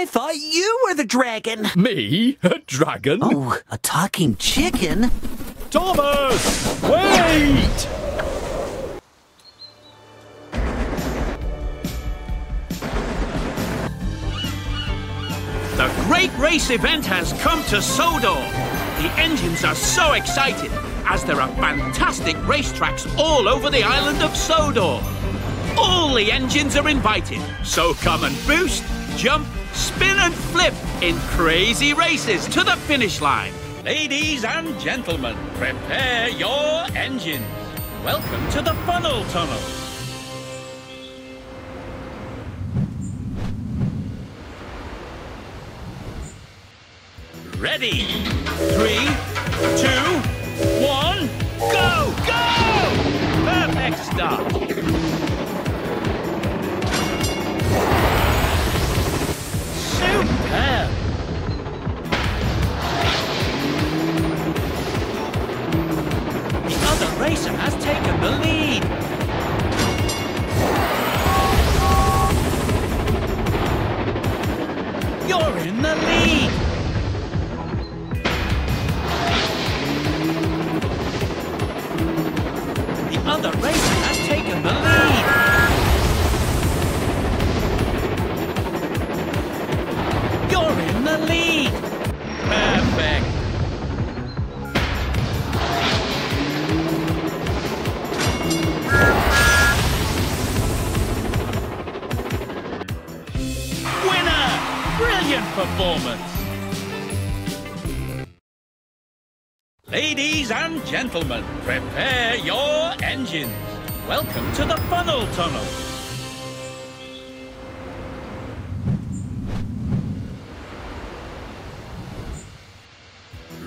thought you were the dragon. Me? A dragon? Oh, a talking chicken? Thomas! Wait! The great race event has come to Sodor. The engines are so excited as there are fantastic racetracks all over the island of Sodor. All the engines are invited, so come and boost, jump, spin and flip in crazy races to the finish line. Ladies and gentlemen, prepare your engines. Welcome to the funnel tunnel. Ready? 3, 2, 1, go! Go! Perfect start. Superb. The other racer has taken the lead. You're in the lead. The other racer has taken the lead. You're in the lead. Perfect. Winner! Brilliant performance. Ladies and gentlemen, prepare your engines. Welcome to the funnel tunnel.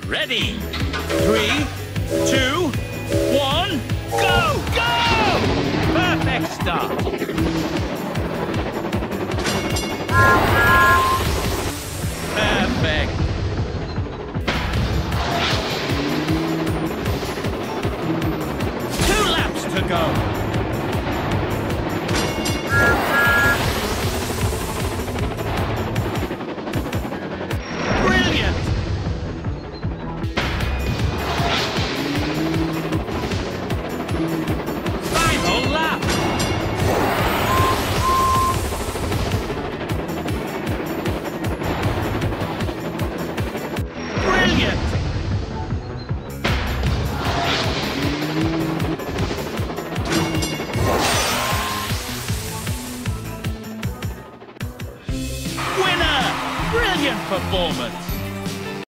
Ready? 3, 2, 1, go! Go! Perfect start. Perfect. To go. Brilliant. Final lap. Brilliant. Brilliant performance!